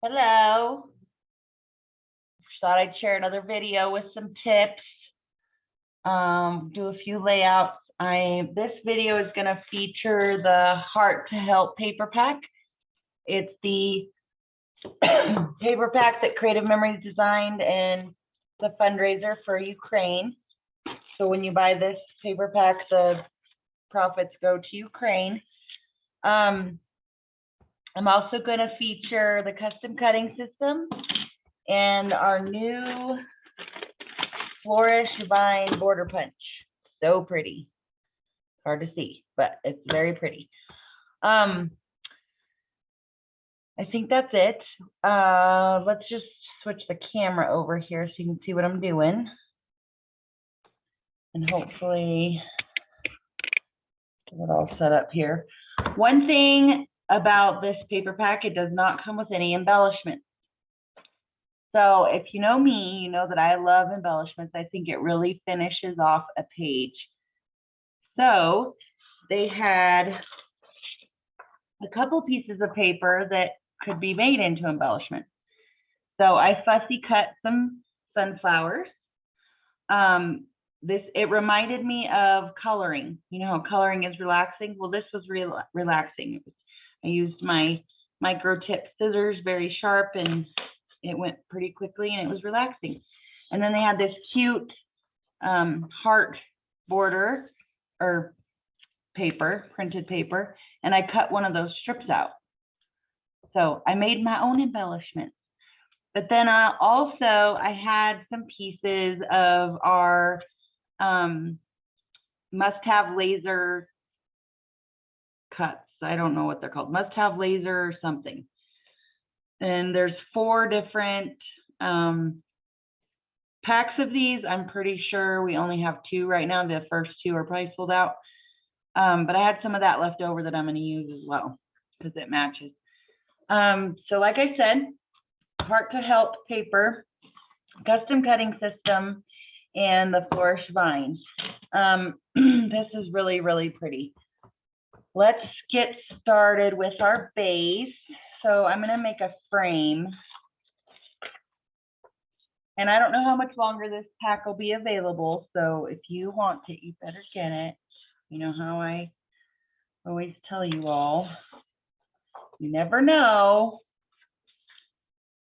Hello. Thought I'd share another video with some tips. Do a few layouts. This video is going to feature the Heart to Help paper pack. It's the paper pack that Creative Memories designed and the fundraiser for Ukraine. So when you buy this paper pack, the profits go to Ukraine. I'm also going to feature the custom cutting system and our new Flourish Vine border punch. So pretty. Hard to see, but it's very pretty. I think that's it. Let's just switch the camera over here so you can see what I'm doing. And hopefully get it all set up here. One thing about this paper pack, it does not come with any embellishments. So if you know me, you know that I love embellishments. I think it really finishes off a page. So they had a couple pieces of paper that could be made into embellishments. So I fussy cut some sunflowers. It reminded me of coloring. You know how coloring is relaxing? Well, this was relaxing. I used my micro tip scissors, very sharp, and it went pretty quickly and it was relaxing. And then they had this cute heart border or paper, printed paper, and I cut one of those strips out. So I made my own embellishments. But then I had some pieces of our must-have laser cuts. I don't know what they're called, must-have laser or something. And there's 4 different packs of these. I'm pretty sure we only have 2 right now. The first 2 are probably sold out. But I had some of that left over that I'm going to use as well because it matches. So like I said, Heart to Help paper, custom cutting system, and the Flourish Vine. This is really, really pretty. Let's get started with our base. So I'm going to make a frame. And I don't know how much longer this pack will be available. So if you want it, you better get it. You know how I always tell you all. You never know.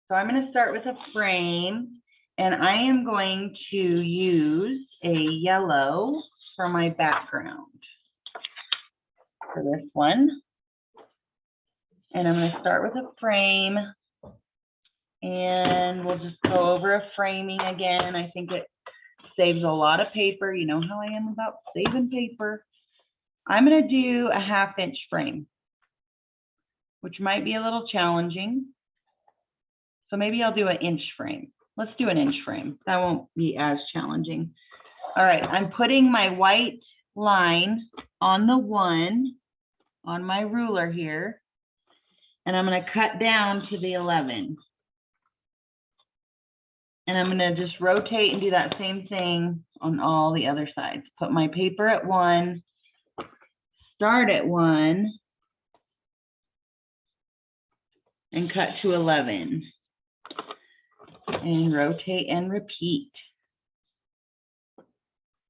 So I'm going to start with a frame. And I am going to use a yellow for my background for this one. And I'm going to start with a frame, and we'll just go over a framing again. I think it saves a lot of paper. You know how I am about saving paper. I'm going to do a 1/2 inch frame, which might be a little challenging. So maybe I'll do an inch frame. Let's do an inch frame. That won't be as challenging. All right, I'm putting my white line on the 1 on my ruler here. And I'm going to cut down to the 11. And I'm going to just rotate and do that same thing on all the other sides. Put my paper at 1, start at 1, and cut to 11. And rotate and repeat.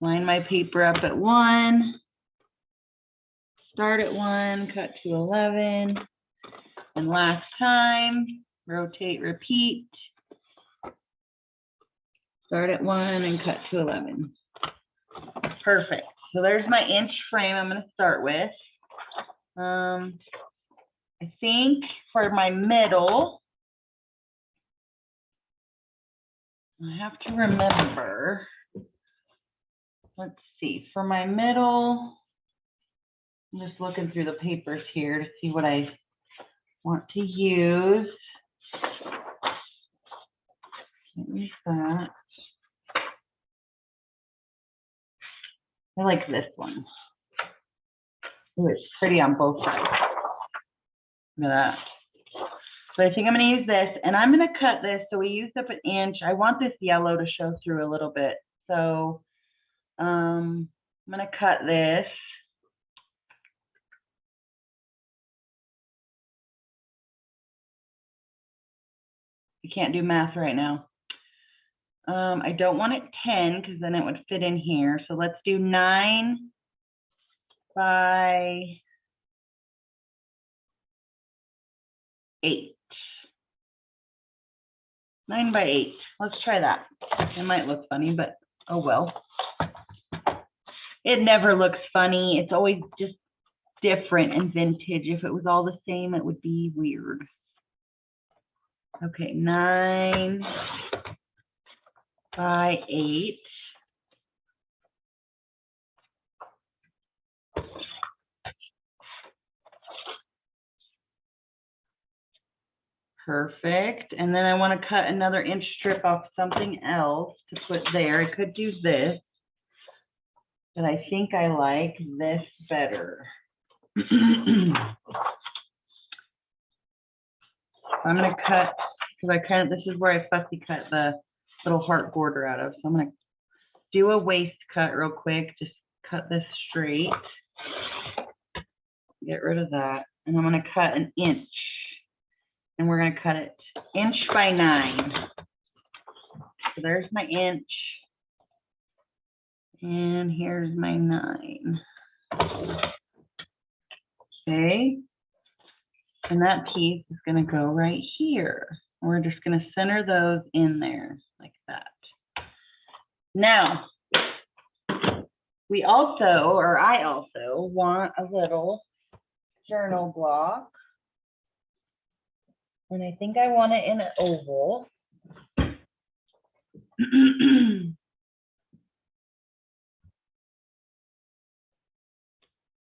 Line my paper up at 1, start at 1, cut to 11. And last time, rotate, repeat, start at 1 and cut to 11. Perfect. So there's my inch frame I'm going to start with. I think for my middle, I have to remember, let's see, for my middle, I'm just looking through the papers here to see what I want to use. Can't use that. I like this one. Ooh, it's pretty on both sides. Look at that. So I think I'm going to use this, and I'm going to cut this. So we used up 1 inch. I want this yellow to show through a little bit. So I'm going to cut this. I can't do math right now. I don't want it 10 because then it would fit in here. So let's do 9 by 8. 9 by 8. Let's try that. It might look funny, but oh well. It never looks funny. It's always just different and vintage. If it was all the same, it would be weird. Okay, 9 by 8. Perfect. And then I want to cut another inch strip off something else to put there. I could do this, but I think I like this better. I'm going to cut, because this is where I fussy cut the little heart border out of. So I'm going to do a waist cut real quick. Just cut this straight. Get rid of that. And I'm going to cut an inch. And we're going to cut it inch by 9. So there's my inch. And here's my 9. Okay. And that piece is going to go right here. We're just going to center those in there like that. Now, we also, or I also want a little journal block. And I think I want it in an oval.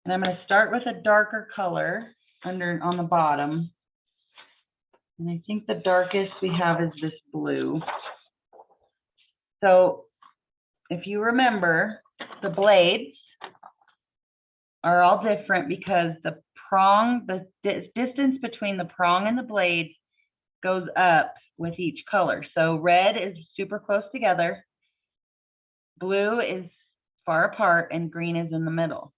And I'm going to start with a darker color on the bottom. And I think the darkest we have is this blue. So if you remember, the blades are all different because the prong, the distance between the prong and the blade goes up with each color. So red is super close together, blue is far apart, and green is in the middle.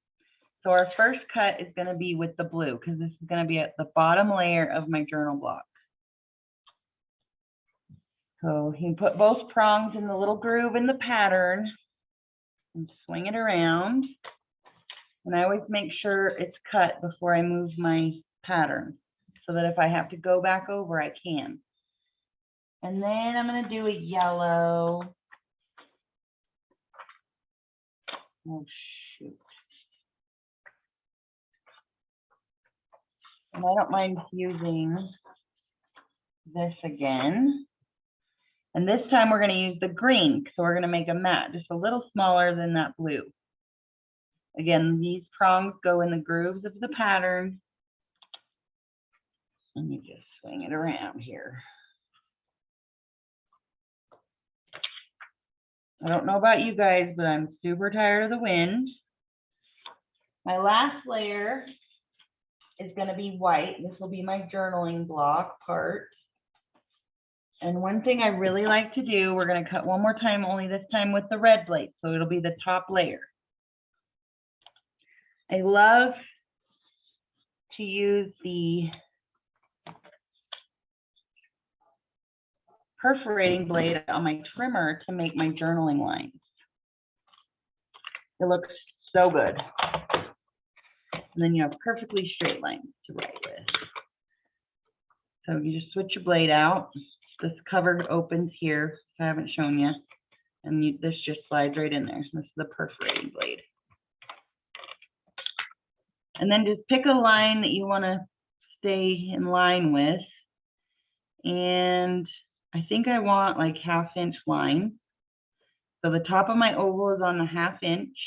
So our first cut is going to be with the blue because this is going to be at the bottom layer of my journal block. So you can put both prongs in the little groove in the pattern and swing it around. And I always make sure it's cut before I move my pattern so that if I have to go back over, I can. And then I'm going to do a yellow. Oh, shoot. And I don't mind using this again. And this time we're going to use the green. So we're going to make a mat just a little smaller than that blue. Again, these prongs go in the grooves of the pattern. And you just swing it around here. I don't know about you guys, but I'm super tired of the wind. My last layer is going to be white. This will be my journaling block part. And one thing I really like to do, we're going to cut one more time, only this time with the red blade. So it'll be the top layer. I love to use the perforating blade on my trimmer to make my journaling lines. It looks so good. And then you have perfectly straight lines to write with. So you just switch your blade out. This cover opens here, if I haven't shown you. And this just slides right in there. This is the perforating blade. And then just pick a line that you want to stay in line with. And I think I want like 1/2 inch line. So the top of my oval is on the 1/2 inch.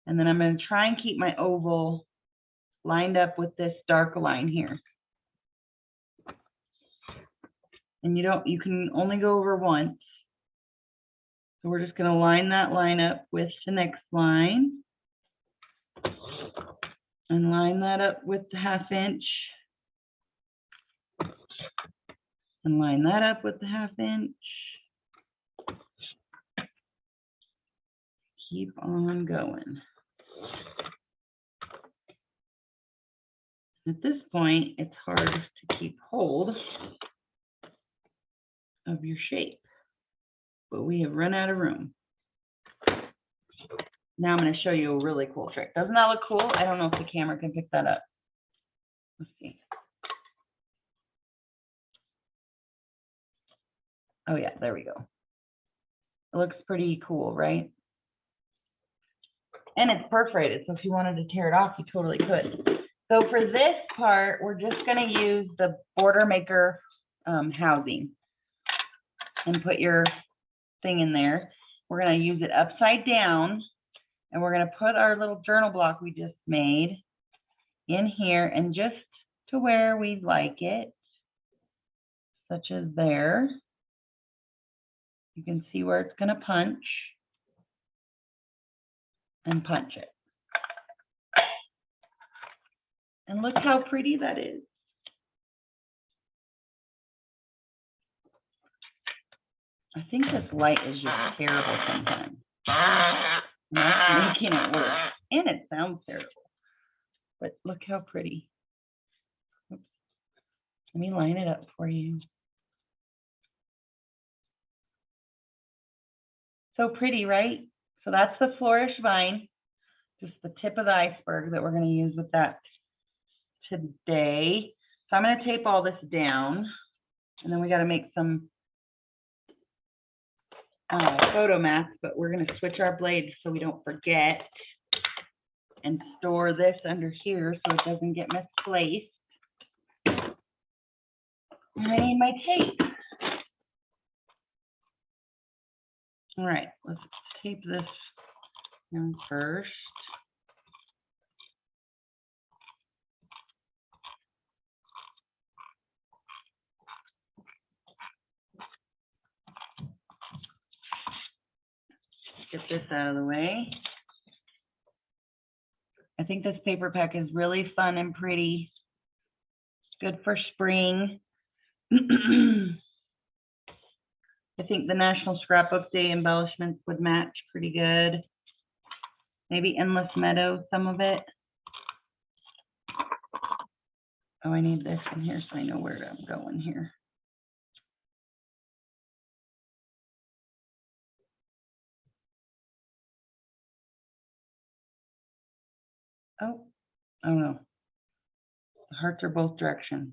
And then I'm going to try and keep my oval lined up with this dark line here. And you can only go over once. So we're just going to line that line up with the next line. And line that up with the 1/2 inch. And line that up with the 1/2 inch. Keep on going. At this point, it's hard to keep hold. of your shape. But we have run out of room. Now I'm going to show you a really cool trick. Doesn't that look cool? I don't know if the camera can pick that up. Let's see. Oh yeah, there we go. It looks pretty cool, right? And it's perforated, so if you wanted to tear it off, you totally could. So for this part, we're just going to use the border maker housing and put your thing in there. We're going to use it upside down, and we're going to put our little journal block we just made in here and just to where we like it, such as there. You can see where it's going to punch and punch it. And look how pretty that is. I think this light is just terrible sometimes. Not making it work. And it sounds terrible. But look how pretty. Oops. Let me line it up for you. So pretty, right? So that's the flourish vine, just the tip of the iceberg that we're going to use with that today. So I'm going to tape all this down, and then we got to make some photo mats, but we're going to switch our blades so we don't forget and store this under here so it doesn't get misplaced. And I need my tape. All right, let's tape this in first. Get this out of the way. I think this paper pack is really fun and pretty. Good for spring. I think the National Scrapbook Day embellishments would match pretty good. Maybe Endless Meadow, some of it. Oh, I need this in here so I know where I'm going here. Oh no. The hearts are both directions.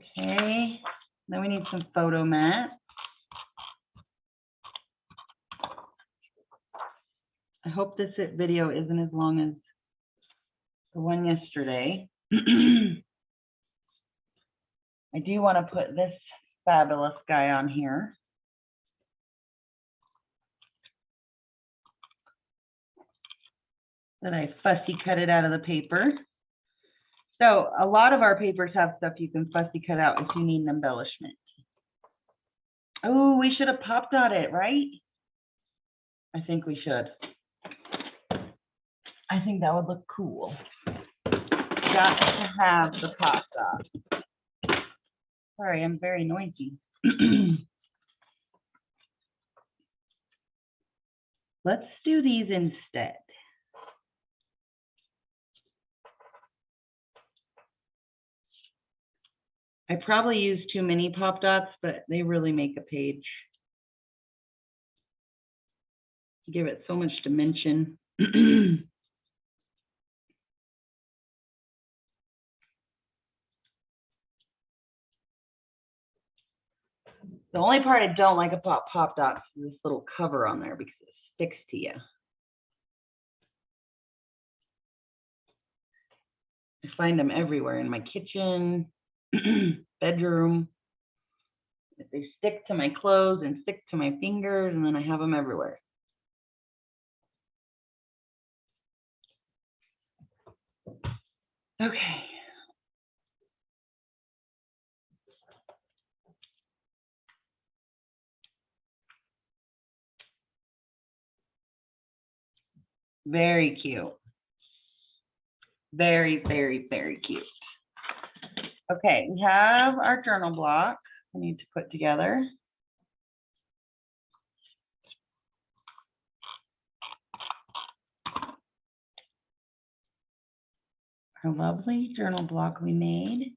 Okay, then we need some photo mat. I hope this video isn't as long as the one yesterday. I do want to put this fabulous guy on here. Then I fussy cut it out of the paper. So a lot of our papers have stuff you can fussy cut out if you need an embellishment. Oh, we should have popped on it, right? I think we should. I think that would look cool. Got to have the pop dot. Sorry, I'm very noisy. Let's do these instead. I probably use too many pop dots, but they really make a page. Give it so much dimension. The only part I don't like about pop dots is this little cover on there because it sticks to you. I find them everywhere in my kitchen, bedroom. They stick to my clothes and stick to my fingers, and then I have them everywhere. Okay. Very cute. Very, very, very cute. Okay, we have our journal block we need to put together. Our lovely journal block we made.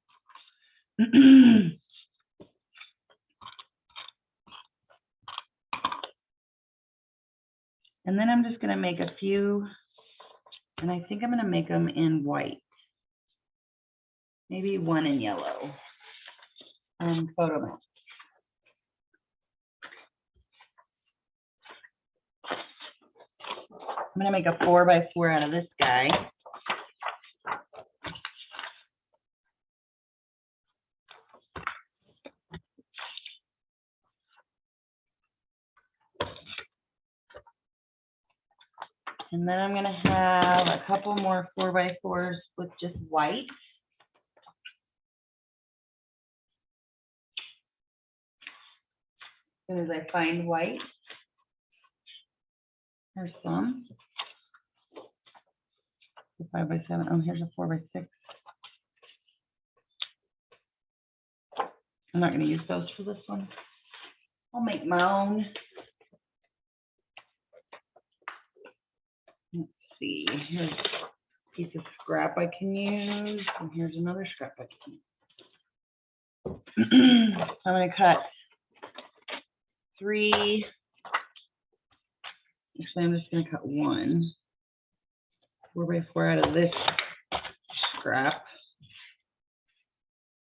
And then I'm just gonna make a few, and I think I'm gonna make them in white. Maybe one in yellow. Photo map. I'm gonna make a 4x4 out of this guy. And then I'm gonna have a couple more 4x4s with just white. As soon as I find white, there's some. 5x7. Oh, here's a 4x6. I'm not going to use those for this one. I'll make my own. Let's see. Here's a piece of scrap I can use, and here's another scrap I can use. I'm going to cut 3. Actually, I'm just going to cut 1 4x4 out of this scrap.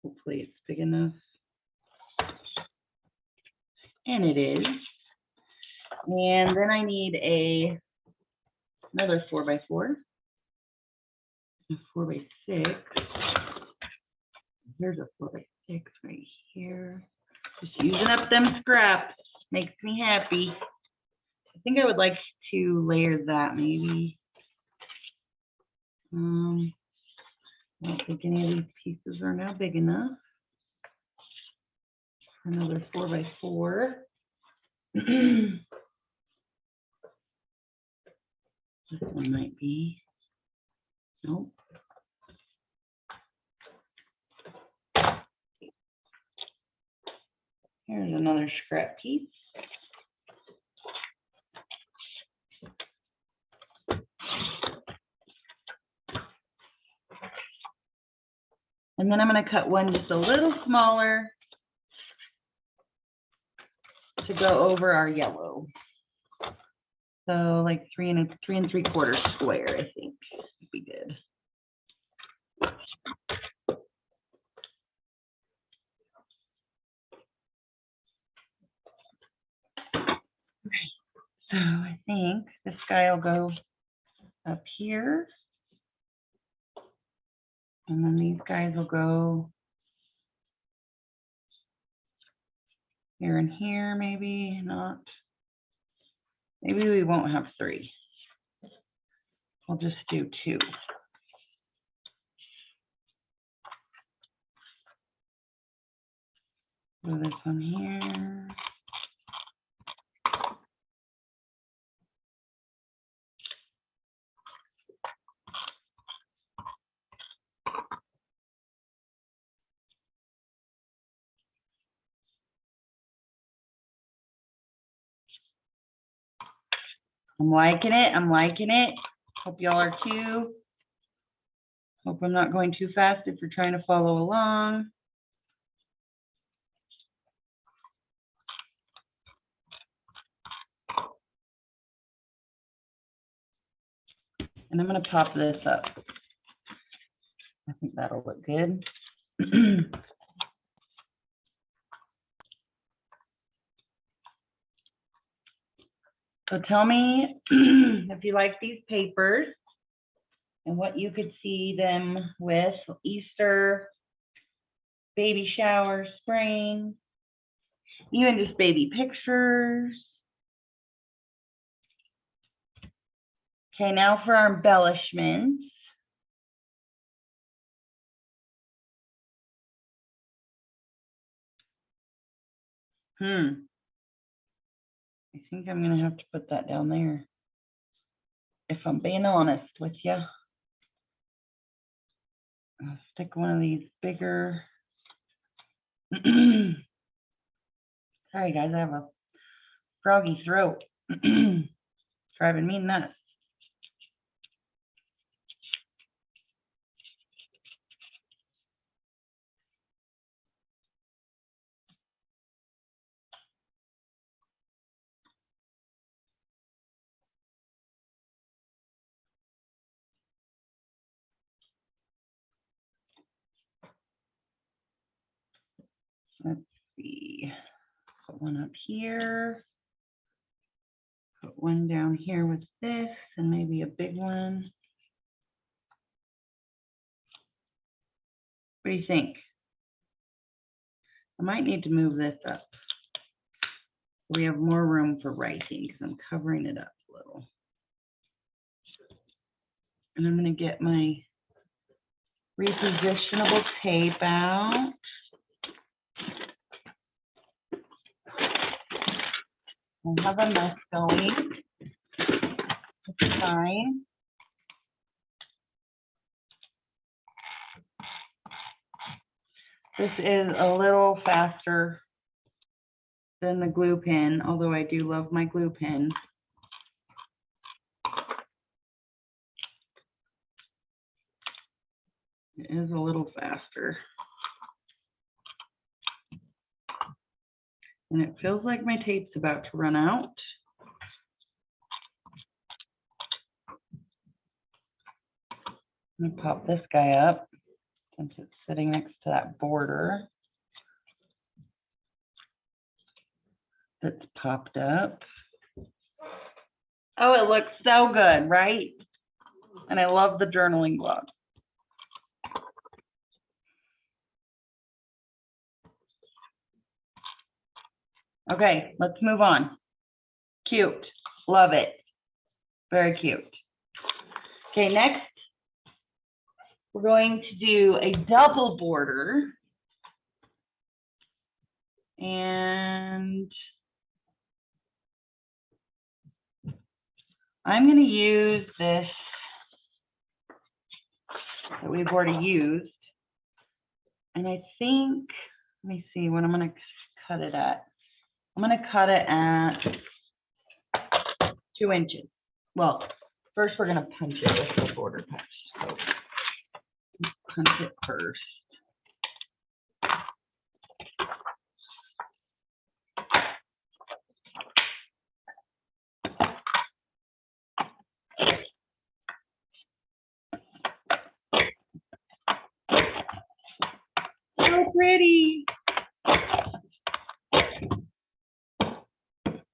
Hopefully it's big enough. And it is. And then I need another 4x4. A 4x6. Here's a 4x6 right here. Just using up them scraps makes me happy. I think I would like to layer that maybe. I don't think any of these pieces are now big enough. Another 4x4. This one might be. Nope. Here's another scrap piece. And then I'm going to cut one just a little smaller to go over our yellow. So like 3 3/4 square, I think would be good. Okay, so I think this guy will go up here. And then these guys will go here and here, maybe not. Maybe we won't have 3. We'll just do 2. So this one here. I'm liking it. I'm liking it. Hope y'all are too. Hope I'm not going too fast if you're trying to follow along. And I'm going to pop this up. I think that'll look good. So tell me if you like these papers and what you could see them with. Easter, baby shower, spring, even just baby pictures. Okay, now for our embellishments. I think I'm gonna have to put that down there, if I'm being honest with you. I'll stick one of these bigger. Sorry guys, I have a froggy throat. Driving me nuts. Let's see, put one up here. Put one down here with this and maybe a big one. What do you think? I might need to move this up. We have more room for writing because I'm covering it up a little. And I'm going to get my repositionable tape out. I have a mess going. It's fine. This is a little faster than the glue pen, although I do love my glue pen. It is a little faster. And it feels like my tape's about to run out. I'm gonna pop this guy up since it's sitting next to that border that's popped up. Oh, it looks so good, right? And I love the journaling blog. Okay, let's move on. Cute, love it. Very cute. Okay, next, we're going to do a double border. And I'm going to use this that we've already used. And I think, let me see what I'm going to cut it at. I'm going to cut it at 2 inches. Well, first we're going to punch it with the border punch. So punch it first. So pretty.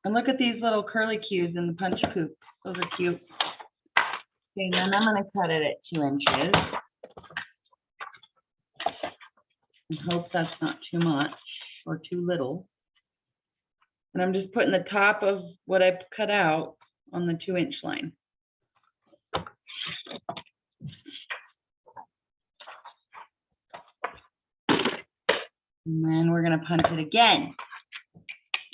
And look at these little curly cues in the punch poop. Those are cute. Okay, then I'm going to cut it at 2 inches. I hope that's not too much or too little. And I'm just putting the top of what I've cut out on the 2-inch line. And then we're going to punch it again.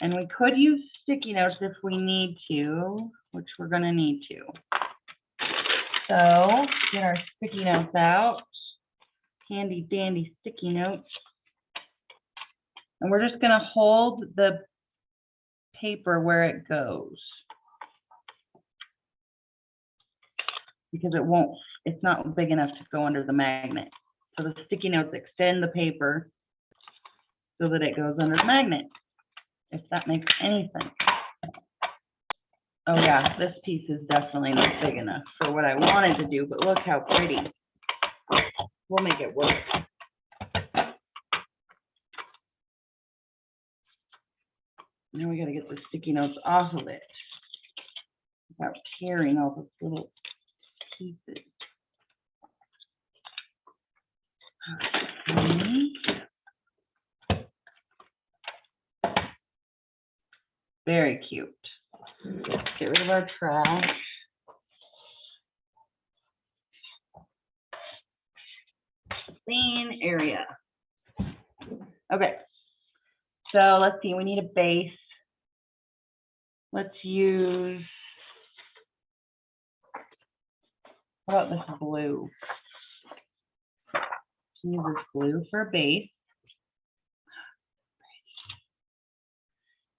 And we could use sticky notes if we need to, which we're going to need to. So get our sticky notes out. Handy dandy sticky notes. And we're just going to hold the paper where it goes. Because it's not big enough to go under the magnet. So the sticky notes extend the paper so that it goes under the magnet, if that makes any sense. Oh yeah, this piece is definitely not big enough for what I wanted to do, but look how pretty. We'll make it work. Now we got to get the sticky notes off of it without tearing all those little pieces. Okay. Very cute. Let's get rid of our trash. Clean area. Okay. So let's see, we need a base. Let's use, how about this blue? Use this blue for a base.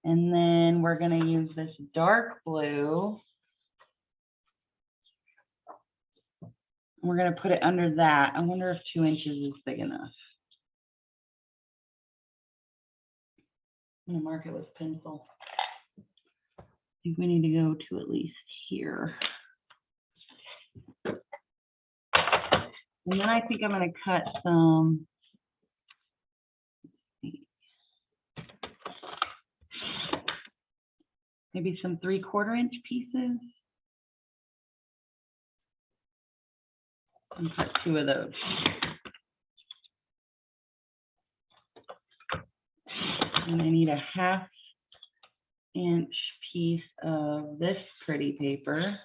And then we're going to use this dark blue. We're going to put it under that. I wonder if 2 inches is big enough. I'm going to mark it with pencil. I think we need to go to at least here. And then I think I'm going to cut some. maybe some 3/4 inch pieces. And cut 2 of those. And I need a 1/2 inch piece of this pretty paper.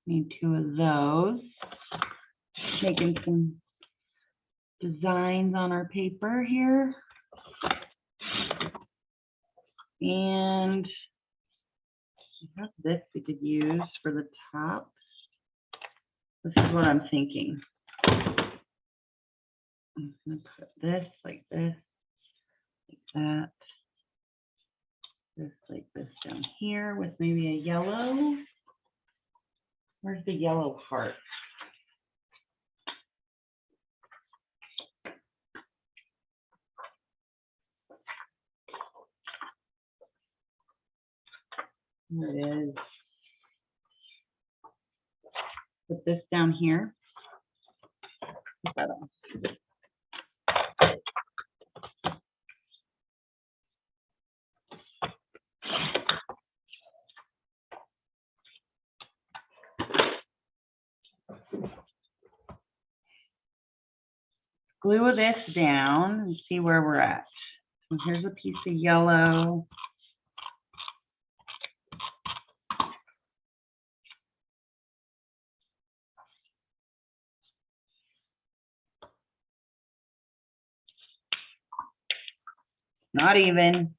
Need 2 of those. Making some designs on our paper here. And I have this we could use for the top. This is what I'm thinking. I'm going to put this like this, like that. This like this down here with maybe a yellow. Where's the yellow heart? There it is. Put this down here. Put that on. Glue this down and see where we're at. So here's a piece of yellow. Not even.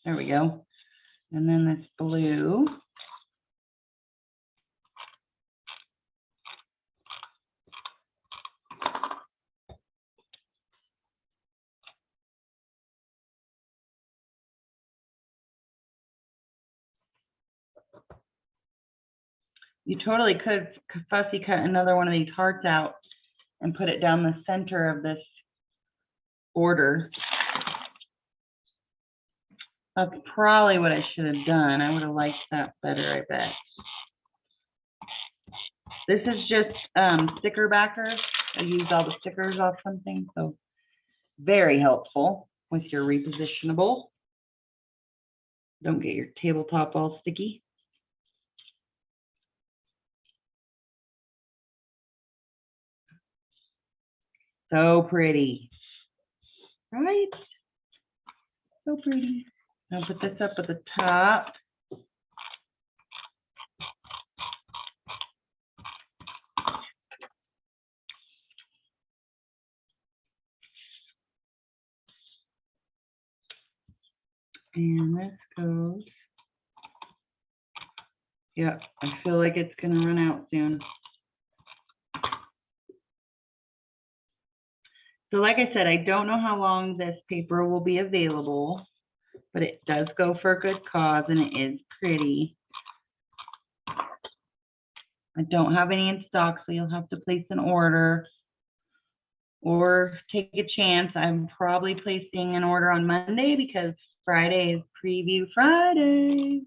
There we go. And then this blue. You totally could fussy cut another one of these hearts out and put it down the center of this border. That's probably what I should have done. I would have liked that better, I bet. This is just sticker backer. I used all the stickers off something, so very helpful with your repositionable. Don't get your tabletop all sticky. So pretty, right? So pretty. I'll put this up at the top. And this goes. Yeah, I feel like it's gonna run out soon. So like I said, I don't know how long this paper will be available, but it does go for a good cause and it is pretty. I don't have any in stock, so you'll have to place an order or take a chance. I'm probably placing an order on Monday because Friday is Preview Friday.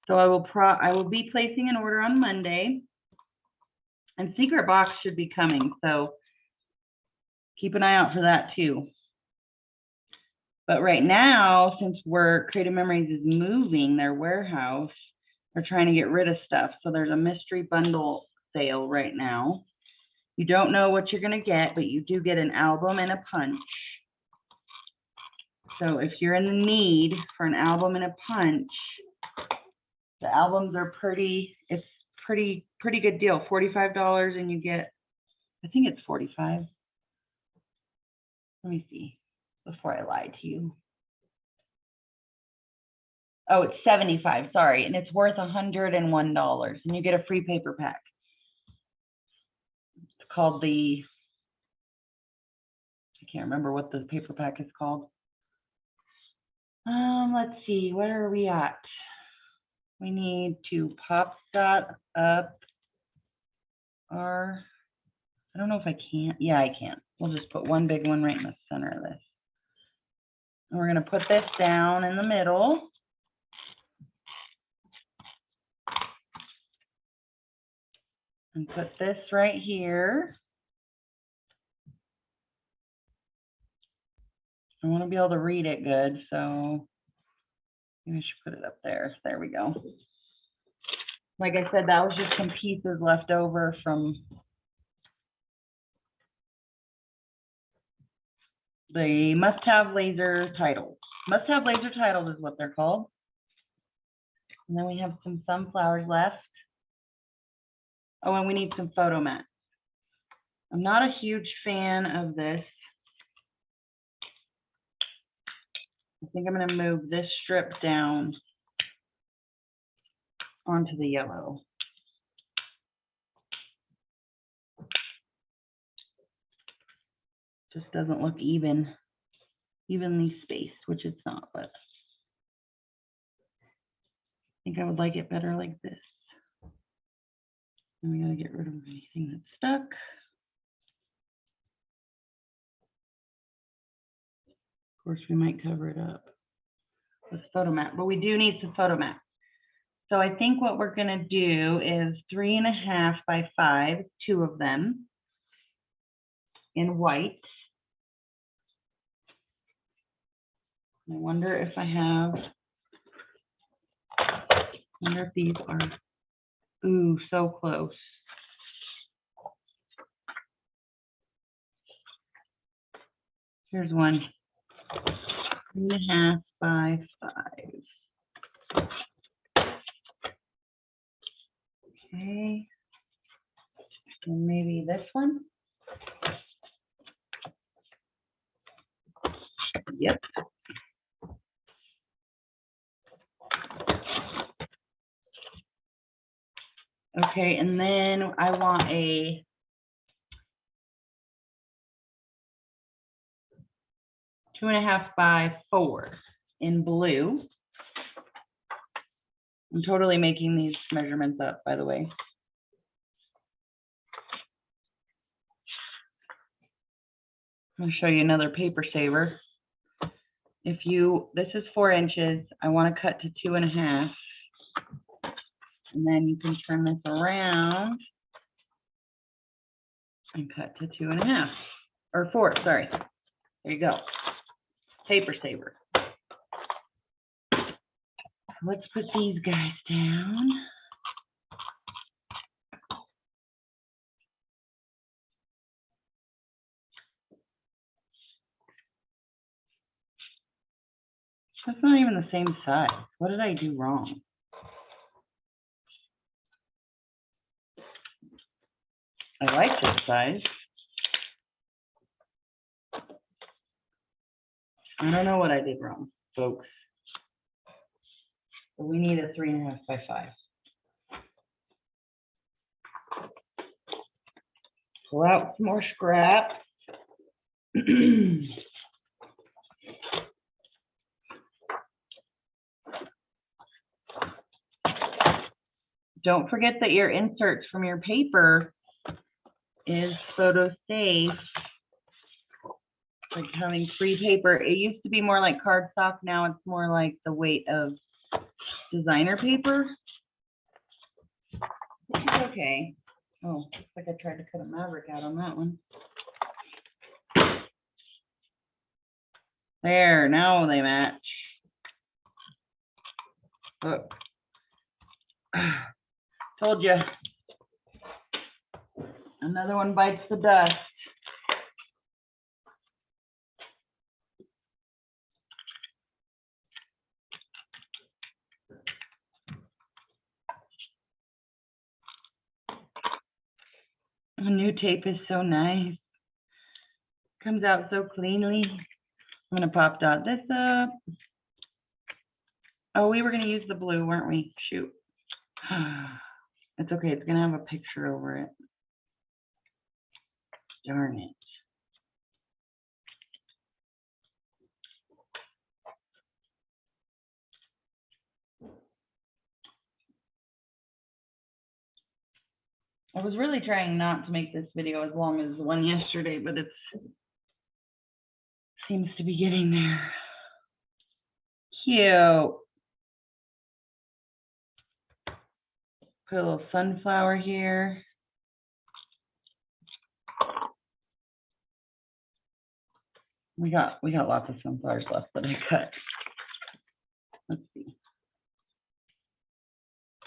So I will be placing an order on Monday, and Secret Box should be coming, so keep an eye out for that too. But right now, since Creative Memories is moving their warehouse, they're trying to get rid of stuff. So there's a mystery bundle sale right now. You don't know what you're going to get, but you do get an album and a punch. So if you're in the need for an album and a punch, the albums are it's pretty good deal. $45 and you get, I think it's 45. Let me see before I lie to you. Oh, it's 75, sorry, and it's worth $101, and you get a free paper pack. It's called I can't remember what the paper pack is called. Let's see, where are we at? We need to pop that up I don't know if I can. Yeah, I can. We'll just put one big one right in the center of this. And we're going to put this down in the middle. And put this right here. I want to be able to read it good, so maybe I should put it up there. There we go. Like I said, that was just some pieces left over from the must-have laser titles. Must-have laser titles is what they're called. And then we have some sunflowers left. Oh, and we need some photo mats. I'm not a huge fan of this. I think I'm going to move this strip down onto the yellow. Just doesn't look evenly spaced, which it's not, but I think I would like it better like this. And we got to get rid of anything that's stuck. Of course, we might cover it up with photo mat, but we do need some photo mat. So I think what we're going to do is 3.5 by 5, 2 of them in white. I wonder if I have, if these are, ooh, so close. Here's one, 3.5 by 5. Okay, and maybe this one. Yep. Okay, and then I want a 2.5 by 4 in blue. I'm totally making these measurements up, by the way. I'm going to show you another paper saver. If you, this is 4 inches, I want to cut to 2.5. And then you can turn this around and cut to 2.5 or 4, sorry. There you go. Paper saver. Let's put these guys down. That's not even the same size. What did I do wrong? I like this size. I don't know what I did wrong, folks. But we need a 3.5 by 5. Pull out some more scrap. Don't forget that your inserts from your paper is photo safe. Like having free paper. It used to be more like cardstock. Now it's more like the weight of designer paper. This is okay. Oh, looks like I tried to cut a maverick out on that one. There, now they match. Look. Told you. Another one bites the dust. The new tape is so nice. Comes out so cleanly. I'm going to pop dot this up. Oh, we were going to use the blue, weren't we? Shoot. It's okay. It's going to have a picture over it. Darn it. I was really trying not to make this video as long as the one yesterday, but it seems to be getting there. Cute. Put a little sunflower here. We got lots of sunflowers left that I cut. Let's see.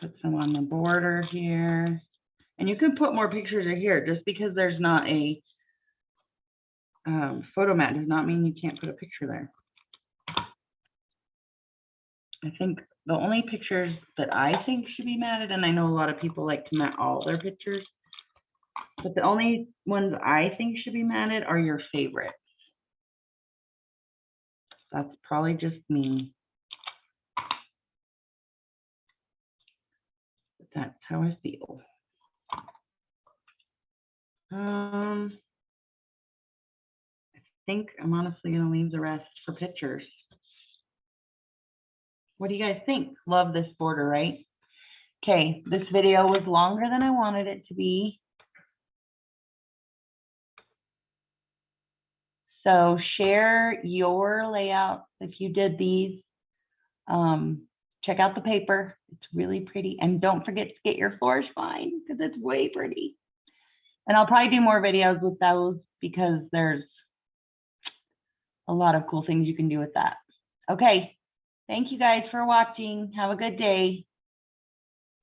Put some on the border here. And you can put more pictures in here. Just because there's not a photo mat does not mean you can't put a picture there. I think the only pictures that I think should be matted, and I know a lot of people like to mat all their pictures, but the only ones I think should be matted are your favorites. That's probably just me. But that's how I feel. I think I'm honestly going to leave the rest for pictures. What do you guys think? Love this border, right? Okay, this video was longer than I wanted it to be. So share your layout if you did these. Check out the paper. It's really pretty. And don't forget to get your floors fine because it's way pretty. And I'll probably do more videos with those because there's a lot of cool things you can do with that. Okay. Thank you guys for watching. Have a good day.